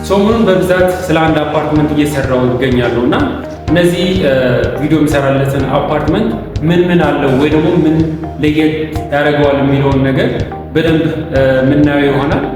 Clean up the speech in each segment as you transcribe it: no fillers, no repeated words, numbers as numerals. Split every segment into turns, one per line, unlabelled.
ሰሞኑን በብዛት ስለ አንድ አፓርትመንት እየሰራው ይገኛለሁና እነዚህ ቪዲዮ የሚሰራለትን አፓርትመንት ምን አለው ወይ ደግሞ ምን ለየት ያደርገዋል የሚለውን ነገር በደንብ ምናየው ይሆናል።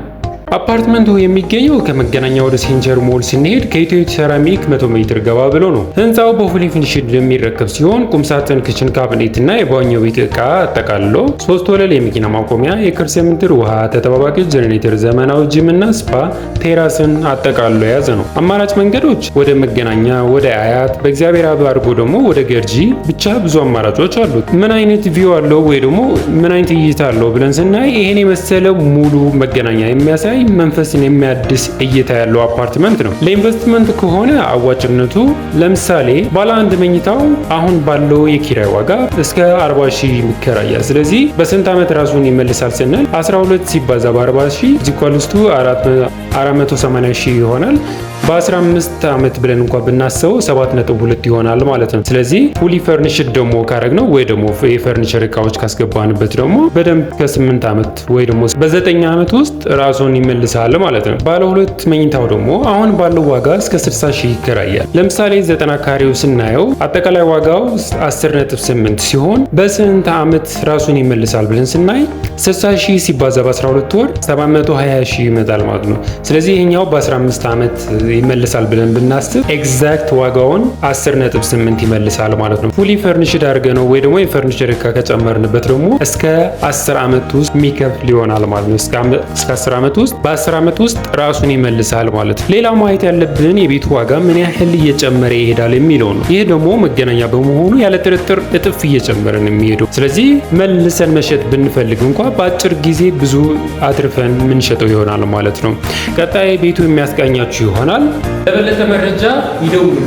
አፓርትመንቱ የሚገኘው ከመገናኛ ወደ ሴንቸር ሞል ስንሄድ ከኢትዮ ሴራሚክ 100 ሜትር ገባ ብሎ ነው። ህንፃው በፉሊ ፊኒሽድ የሚረከብ ሲሆን ቁምሳጥን፣ ክችን ካቢኔት እና የባኞ ቤት ዕቃ አጠቃልሎ 3 ወለል የመኪና ማቆሚያ፣ የከርሰ ምድር ውሃ፣ ተጠባባቂ ጀነሬተር፣ ዘመናዊ ጂም እና ስፓ፣ ቴራስን አጠቃልሎ የያዘ ነው። አማራጭ መንገዶች ወደ መገናኛ፣ ወደ አያት፣ በእግዚአብሔር አብ አድርጎ ደግሞ ወደ ገርጂ፣ ብቻ ብዙ አማራጮች አሉት። ምን አይነት ቪው አለው ወይ ደግሞ ምን አይነት እይታ አለው ብለን ስናይ ይሄን የመሰለ ሙሉ መገናኛ የሚያሳይ መንፈስን የሚያድስ እይታ ያለው አፓርትመንት ነው። ለኢንቨስትመንት ከሆነ አዋጭነቱ ለምሳሌ ባለ አንድ መኝታው አሁን ባለው የኪራይ ዋጋ እስከ 40,000 ይከራያል። ስለዚህ በስንት ዓመት ራሱን ይመልሳል ስንል 12 ሲባዛ በ40,000 ዚኳልስቱ 480,000 ይሆናል። በ15 ዓመት ብለን እንኳን ብናስበው 7.2 ይሆናል ማለት ነው። ስለዚህ ፉሊ ፈርኒሽድ ደግሞ ካረግነው ወይ ደግሞ የፈርኒቸር እቃዎች ካስገባንበት ደግሞ በደንብ ከ8 ዓመት ወይ ደግሞ በ9 ዓመት ውስጥ ራሱን ይመልሳል ማለት ነው። ባለ ሁለት መኝታው ደግሞ አሁን ባለው ዋጋ እስከ 60,000 ይከራያል። ለምሳሌ 90 ካሬው ስናየው አጠቃላይ ዋጋው 10.8 ሲሆን በስንት ዓመት ራሱን ይመልሳል ብለን ስናይ 60,000 ሲባዛ በ12 ወር 720,000 ይመጣል ማለት ነው። ስለዚህ ይሄኛው በ15 ዓመት ይመልሳል ብለን ብናስብ ኤግዛክት ዋጋውን 10.8 ይመልሳል ማለት ነው። ፉሊ ፈርኒሽድ አድርገነው ወይ ደግሞ የፈርኒቸር እቃ ከጨመርንበት ደግሞ እስከ 10 ዓመት ውስጥ የሚከፍል ይሆናል ማለት ነው። እስከ 10 ዓመት ውስጥ በ10 ዓመት ውስጥ ራሱን ይመልሳል ማለት ነው። ሌላው ማየት ያለብን የቤቱ ዋጋ ምን ያህል እየጨመረ ይሄዳል የሚለው ነው። ይህ ደግሞ መገናኛ በመሆኑ ያለ ጥርጥር እጥፍ እየጨመረ ነው የሚሄደው። ስለዚህ መልሰን መሸጥ ብንፈልግ እንኳ በአጭር ጊዜ ብዙ አትርፈን ምንሸጠው ይሆናል ማለት ነው። ቀጣይ ቤቱ የሚያስቃኛችሁ ይሆናል። ለበለጠ መረጃ ይደውሉ።